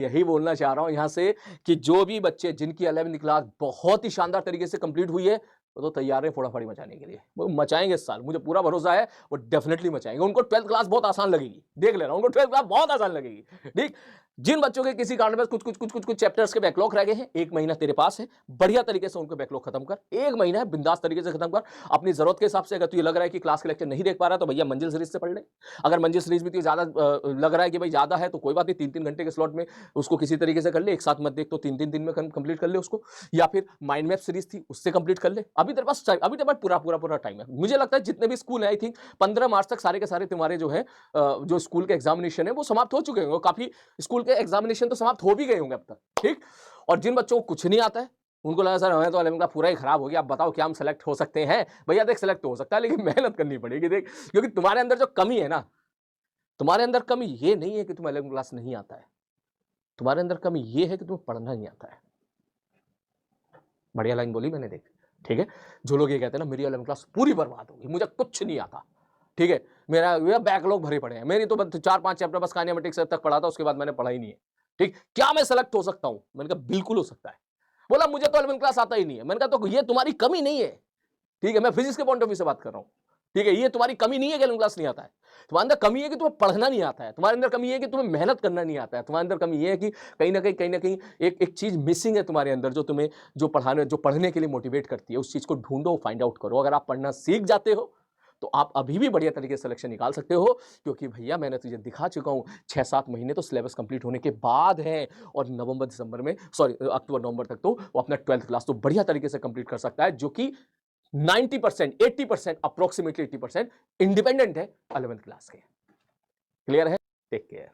यही बोलना चाह रहा हूँ यहाँ से कि जो भी बच्चे जिनकी 11वीं क्लास बहुत ही शानदार तरीके से कंप्लीट हुई है, वो तो तैयार है फोड़ाफाड़ी मचाने के लिए। वो मचाएँगे इस साल, मुझे पूरा भरोसा है, वो डेफिनिटली मचाएँगे। उनको 12th क्लास बहुत आसान लगेगी, देख लेना, उनको 12th क्लास बहुत आसान लगेगी, ठीक? जिन बच्चों के किसी कारणवश कुछ चैप्टर्स के बैकलॉग रह गए हैं, 1 महीना तेरे पास है, बढ़िया तरीके से उनको बैकलॉग खत्म कर। 1 महीना है, बिंदास तरीके से खत्म कर। अपनी ज़रूरत के हिसाब से अगर तुझे लग रहा है कि क्लास के लेक्चर नहीं देख पा रहा है, तो भैया मंजिल सीरीज़ से पढ़ ले। अगर मंजिल सीरीज़ में तुझे ज़्यादा लग रहा है कि भाई ज़्यादा है, तो कोई बात नहीं, 3-3 घंटे के स्लॉट में उसको किसी तरीके से कर ले। एक साथ मत देख, तो 3-3 दिन में कंप्लीट कर ले उसको, या फिर माइंड मैप सीरीज़ थी, उससे कंप्लीट कर ले। अभी तेरे पास पूरा टाइम है। मुझे लगता है जितने भी स्कूल हैं, आई थिंक 15 मार्च तक सारे के सारे तुम्हारे जो है जो स्कूल के एग्जामिनेशन है वो समाप्त हो चुके होंगे। काफ़ी स्कूल के एग्जामिनेशन तो समाप्त हो भी गए होंगे अब तक, ठीक? और जिन बच्चों को कुछ नहीं आता है, उनको लगा सर हमें तो 11वीं का पूरा ही खराब हो गया, अब बताओ क्या हम सेलेक्ट हो सकते हैं? भैया देख सेलेक्ट तो हो सकता है, लेकिन मेहनत करनी पड़ेगी देख, क्योंकि तुम्हारे अंदर जो कमी है ना, तुम्हारे अंदर कमी ये नहीं है कि तुम्हें 11वीं क्लास नहीं आता है। तुम्हारे अंदर कमी ये है कि तुम्हें पढ़ना नहीं आता है। बढ़िया लाइन बोली मैंने देख, ठीक है? जो लोग ये कहते हैं ना मेरी 11वीं क्लास पूरी बर्बाद होगी, मुझे कुछ नहीं आता, ठीक है? मेरा बैकलॉग भरे पड़े हैं, मेरी तो 4-5 चैप्टर बस काइनेमेटिक्स तक पढ़ा था, उसके बाद मैंने पढ़ा ही नहीं है, ठीक? क्या मैं सेलेक्ट हो सकता हूँ? मैंने कहा बिल्कुल हो सकता है। बोला मुझे तो 11वीं क्लास आता ही नहीं है। मैंने कहा तो ये तुम्हारी कमी नहीं है, ठीक है? मैं फिजिक्स के पॉइंट ऑफ व्यू से बात कर रहा हूँ, ठीक है? ये तुम्हारी कमी नहीं है कि 11वीं क्लास नहीं आता है। तुम्हारे अंदर कमी है कि तुम्हें पढ़ना नहीं आता है, तुम्हारे अंदर कमी है कि तुम्हें मेहनत करना नहीं आता है, तुम्हारे अंदर कमी ये है कि कहीं न कहीं एक चीज़ मिसिंग है तुम्हारे अंदर, जो तुम्हें जो पढ़ने के लिए मोटिवेट करती है, उस चीज़ को ढूँढो, फाइंड आउट करो। अगर आप पढ़ना सीख जाते हो, तो आप अभी भी बढ़िया तरीके से सिलेक्शन निकाल सकते हो, क्योंकि भैया मैंने तुझे दिखा चुका हूँ 6-7 महीने तो सिलेबस कंप्लीट होने के बाद हैं, और अक्टूबर-नवंबर तक तो वो अपना 12th क्लास तो बढ़िया तरीके से कंप्लीट कर सकता है, जो कि 90%, 80%, अप्रॉक्सिमेटली 80% इंडिपेंडेंट है 11th क्लास के। क्लियर है? Take care.